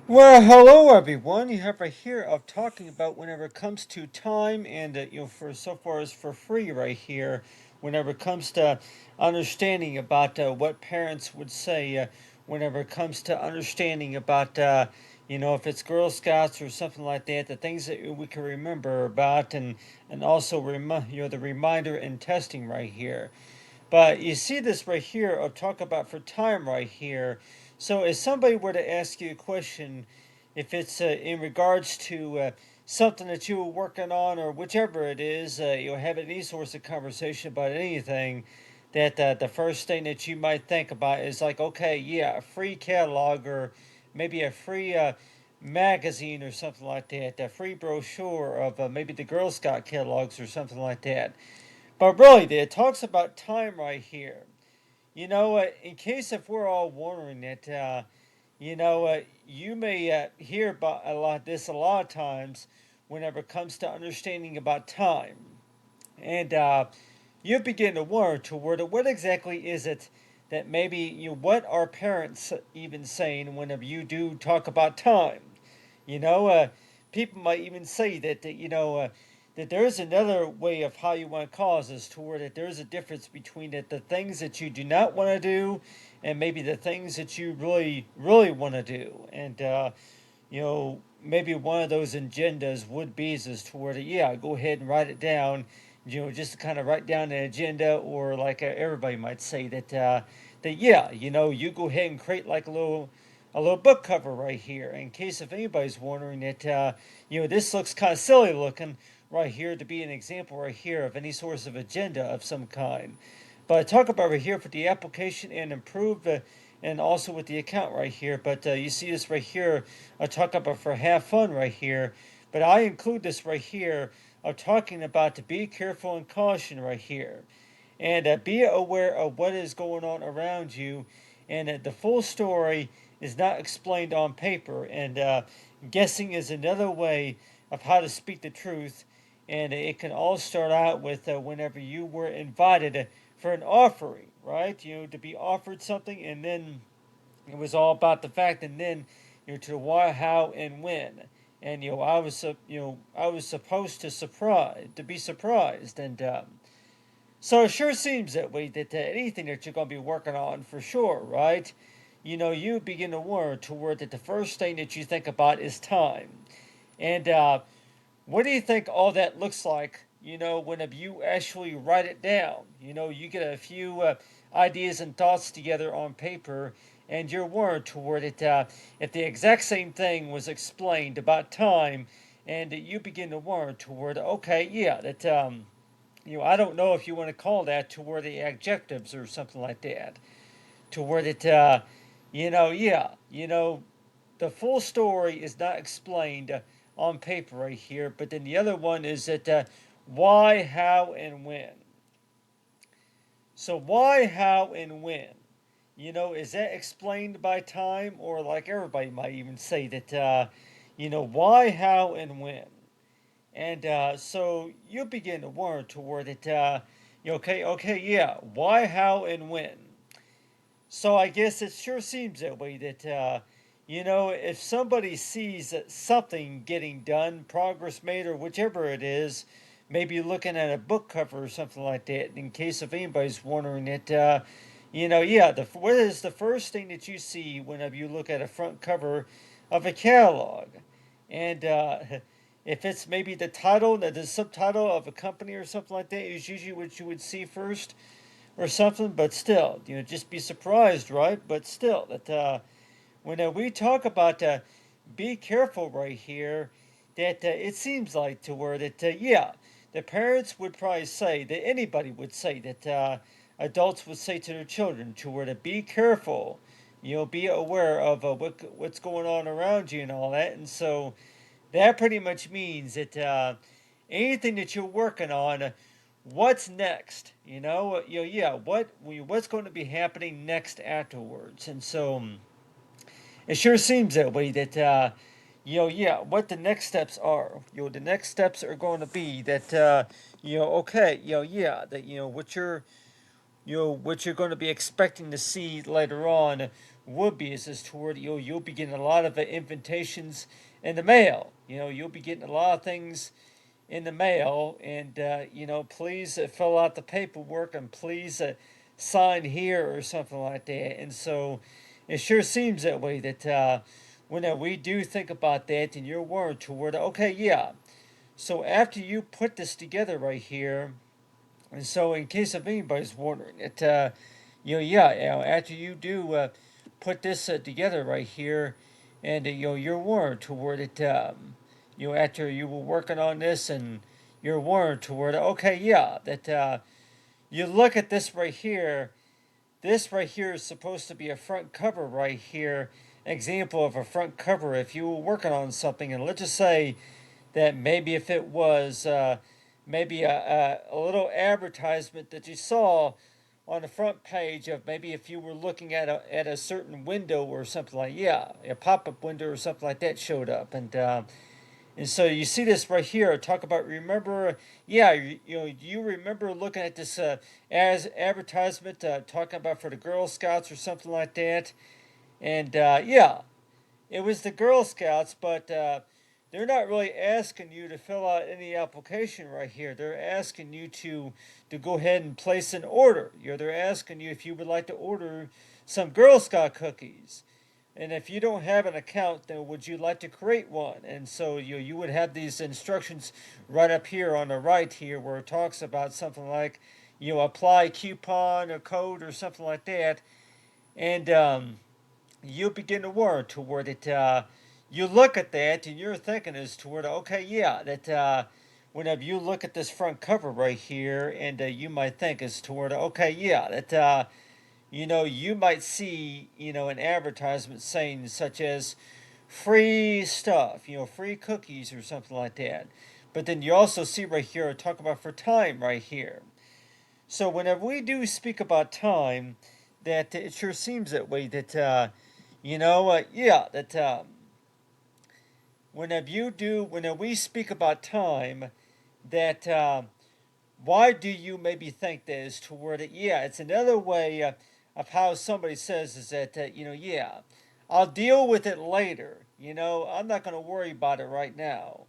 Well, hello everyone. You have right here of talking about whenever it comes to time and for so far as for free right here, whenever it comes to understanding about what parents would say, whenever it comes to understanding about if it's Girl Scouts or something like that, the things that we can remember about and also the reminder and testing right here. But you see this right here of talk about for time right here. So if somebody were to ask you a question, if it's in regards to something that you were working on or whichever it is, you'll have any sorts of conversation about anything, that the first thing that you might think about is like, okay, yeah, a free catalog or maybe a free magazine or something like that, a free brochure of maybe the Girl Scout catalogs or something like that. But really, it talks about time right here. In case if we're all wondering that, you may hear about a lot of times whenever it comes to understanding about time. And you begin to wonder toward what exactly is it that maybe what are parents even saying whenever you do talk about time? You know, uh, People might even say that there is another way of how you want to cause this toward that there is a difference between the things that you do not want to do and maybe the things that you really, really want to do. And, maybe one of those agendas would be is toward it, yeah, go ahead and write it down, just to kind of write down an agenda, or like everybody might say that yeah, you go ahead and create like a little book cover right here in case if anybody's wondering that this looks kind of silly looking right here to be an example right here of any source of agenda of some kind. But I talk about right here for the application and improve and also with the account right here. But you see this right here. I talk about for have fun right here. But I include this right here of talking about to be careful and caution right here. And be aware of what is going on around you. And the full story is not explained on paper. And guessing is another way of how to speak the truth. And it can all start out with whenever you were invited for an offering, right? To be offered something, and then it was all about the fact, and then to the why, how, and when. And I was supposed to be surprised, and so it sure seems that way that anything that you're going to be working on for sure, right? You begin to learn toward that the first thing that you think about is time. And what do you think all that looks like, whenever you actually write it down? You get a few ideas and thoughts together on paper, and you're warned toward it. If the exact same thing was explained about time, and you begin to warn toward, okay, yeah, that, I don't know if you want to call that toward the adjectives or something like that, toward it, yeah, the full story is not explained on paper right here, but then the other one is that why, how, and when. So, why, how, and when? Is that explained by time, or like everybody might even say that, why, how, and when? And so you begin to warn toward it, okay, yeah, why, how, and when? So I guess it sure seems that way that, if somebody sees something getting done, progress made, or whichever it is, maybe looking at a book cover or something like that, in case if anybody's wondering it, yeah, what is the first thing that you see whenever you look at a front cover of a catalog? And if it's maybe the title, the subtitle of a company or something like that, is usually what you would see first or something. But still, just be surprised, right? But still, that when we talk about be careful right here, that it seems like to where that yeah, the parents would probably say that anybody would say that adults would say to their children to where to be careful, be aware of what's going on around you and all that, and so that pretty much means that anything that you're working on, what's next? Yeah, what's going to be happening next afterwards? And so it sure seems that way. That yeah, what the next steps are. The next steps are going to be that okay, yeah, that what you're going to be expecting to see later on would be is toward you'll be getting a lot of invitations in the mail. You'll be getting a lot of things in the mail, and please fill out the paperwork and please sign here or something like that. And so it sure seems that way that when we do think about that and your word toward okay, yeah. So after you put this together right here, and so in case of anybody's wondering, after you do put this together right here, and your word toward it, after you were working on this and your word toward it, okay, yeah, that you look at this right here. This right here is supposed to be a front cover right here, example of a front cover. If you were working on something, and let's just say that maybe if it was maybe a little advertisement that you saw on the front page of maybe if you were looking at a certain window or something like a pop-up window or something like that showed up, and so you see this right here. Talk about remember, you remember looking at this as advertisement talking about for the Girl Scouts or something like that, and it was the Girl Scouts, but they're not really asking you to fill out any application right here. They're asking you to go ahead and place an order. They're asking you if you would like to order some Girl Scout cookies. And if you don't have an account, then would you like to create one? And so you would have these instructions right up here on the right here where it talks about something like apply coupon or code or something like that. And you begin to work toward it. You look at that and you're thinking is toward okay, yeah, that whenever you look at this front cover right here, and you might think is toward okay, yeah, that you might see an advertisement saying such as free stuff, free cookies or something like that. But then you also see right here talk about for time right here. So whenever we do speak about time, that it sure seems that way that that whenever we speak about time, that why do you maybe think that is toward it? Yeah, it's another way of how somebody says is that I'll deal with it later. I'm not going to worry about it right now.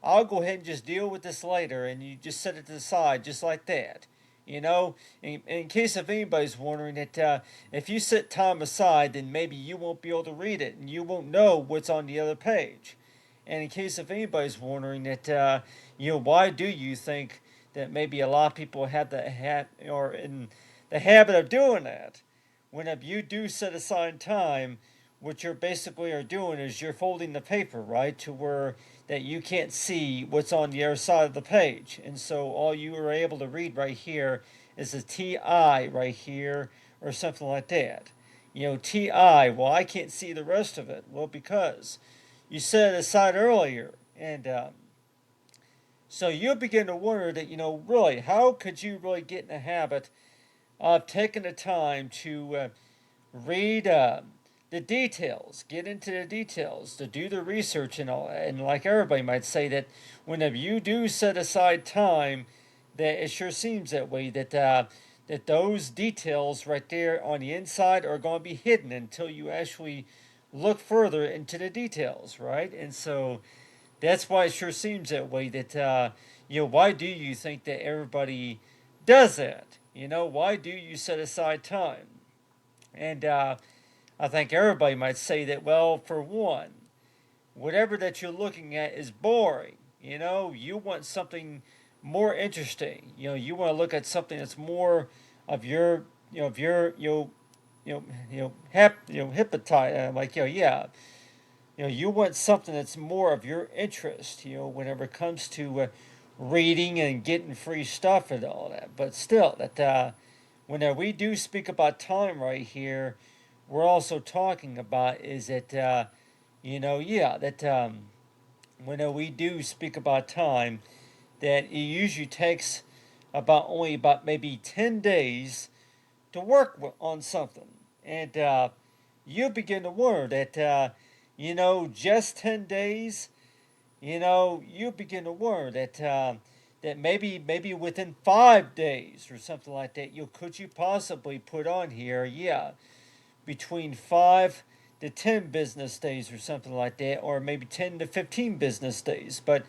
I'll go ahead and just deal with this later, and you just set it to the side just like that. In case of anybody's wondering that if you set time aside, then maybe you won't be able to read it, and you won't know what's on the other page. And in case of anybody's wondering that, why do you think that maybe a lot of people have or in the habit of doing that? Whenever you do set aside time, what you're basically are doing is you're folding the paper right to where that you can't see what's on the other side of the page, and so all you are able to read right here is a TI right here or something like that. TI. Well, I can't see the rest of it. Well, because you set it aside earlier, and so you begin to wonder that really how could you really get in the habit of taking the time to read the details, get into the details, to do the research and all. And like everybody might say that whenever you do set aside time, that it sure seems that way that those details right there on the inside are going to be hidden until you actually look further into the details, right? And so that's why it sure seems that way that why do you think that everybody does that? Why do you set aside time? And I think everybody might say that, well, for one, whatever that you're looking at is boring. You want something more interesting. You want to look at something that's more of your, of your, hepatite, like, you want something that's more of your interest, whenever it comes to reading and getting free stuff and all that. But still, that whenever we do speak about time right here, we're also talking about is that, that whenever we do speak about time, that it usually takes about maybe 10 days to work on something. And you begin to wonder that, just 10 days, you begin to wonder that that maybe within 5 days or something like that, could you possibly put on here, between 5 to 10 business days or something like that, or maybe 10 to 15 business days. But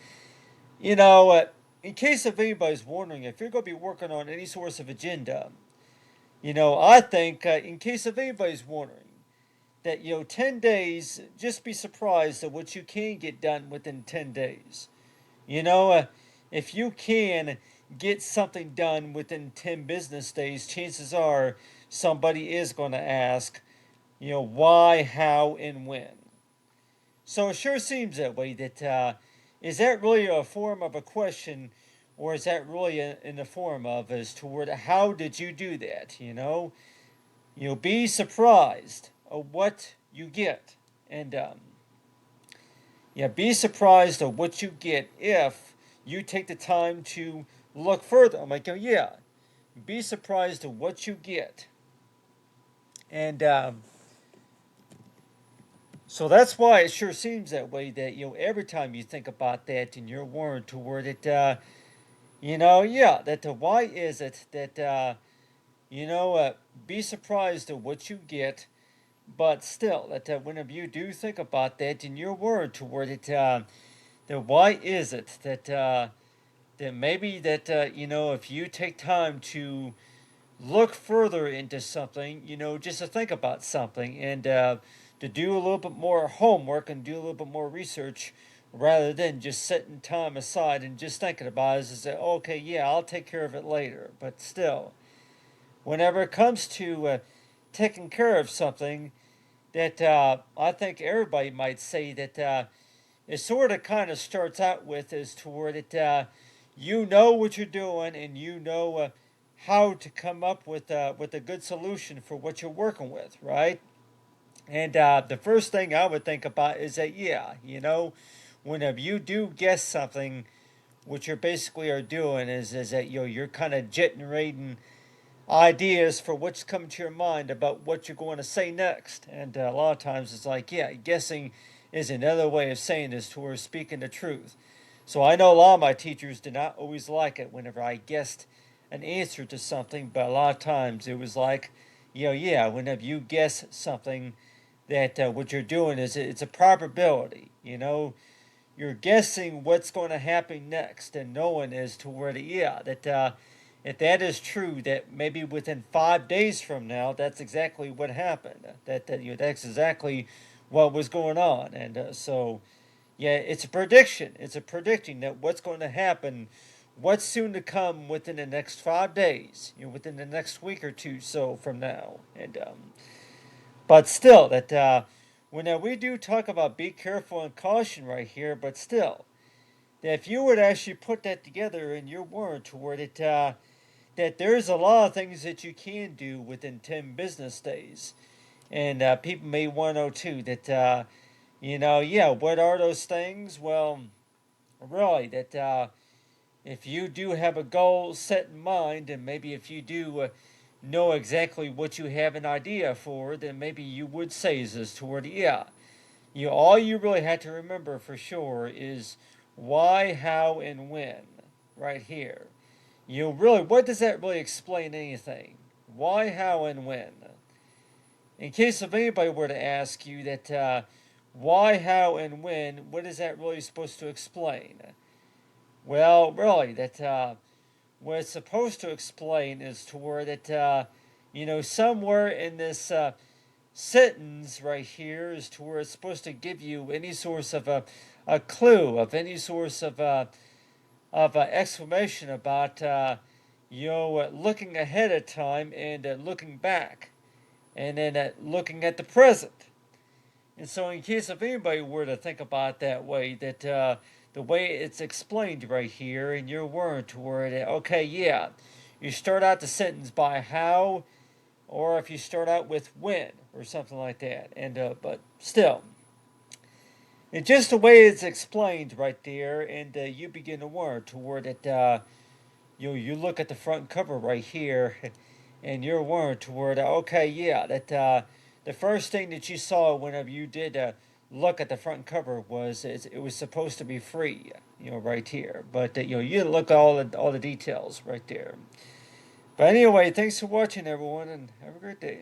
you know, in case if anybody's wondering, if you're going to be working on any sort of agenda, I think, in case if anybody's wondering, that 10 days, just be surprised at what you can get done within 10 days. You know, uh, if you can get something done within 10 business days, chances are somebody is going to ask, why, how, and when. So it sure seems that way. Is that really a form of a question, or is that really in the form of as toward how did you do that? You'll be surprised of what you get, and yeah, be surprised of what you get if you take the time to look further. I'm like, oh yeah, be surprised of what you get, and so that's why it sure seems that way. That every time you think about that in your word toward it, yeah, that why is it that be surprised at what you get, but still that whenever you do think about that in your word toward it, then why is it that maybe that if you take time to look further into something, just to think about something and to do a little bit more homework and do a little bit more research rather than just setting time aside and just thinking about it, is that okay, yeah, I'll take care of it later. But still, whenever it comes to taking care of something, that I think everybody might say that it sort of kind of starts out with is toward it, you know what you're doing and you know how to come up with a good solution for what you're working with, right? And the first thing I would think about is that, yeah, whenever you do guess something, what you basically are doing is that you're kind of generating ideas for what's coming to your mind about what you're going to say next. And a lot of times it's like, yeah, guessing is another way of saying this towards speaking the truth. So I know a lot of my teachers did not always like it whenever I guessed an answer to something, but a lot of times it was like, yeah, whenever you guess something, that what you're doing is it's a probability. You're guessing what's going to happen next, and knowing as to where to, yeah, that if that is true, that maybe within 5 days from now, that's exactly what happened. That's exactly what was going on, and so yeah, it's a prediction. It's a predicting that what's going to happen, what's soon to come within the next 5 days, within the next week or two, so from now, and but still that when we do talk about be careful and caution right here, but still that if you would actually put that together in your word toward it, that there's a lot of things that you can do within 10 business days. And people may want to know too that, yeah, what are those things? Well, really, that if you do have a goal set in mind, and maybe if you do know exactly what you have an idea for, then maybe you would say this toward, yeah, all you really have to remember for sure is why, how, and when, right here. Really, what does that really explain anything? Why, how, and when? In case if anybody were to ask you that, why, how, and when, what is that really supposed to explain? Well, really, that what it's supposed to explain is to where that, somewhere in this sentence right here is to where it's supposed to give you any source of a clue, of any source of exclamation about, looking ahead of time and looking back, and then looking at the present. And so, in case if anybody were to think about it that way, that the way it's explained right here in your word, to where okay, yeah, you start out the sentence by how, or if you start out with when, or something like that. And but still, it's just the way it's explained right there, and you begin to word to where that you look at the front cover right here, and you're word to where okay, yeah, that the first thing that you saw whenever you did look at the front cover was it was supposed to be free, right here. But you look at all the details right there. But anyway, thanks for watching, everyone, and have a great day.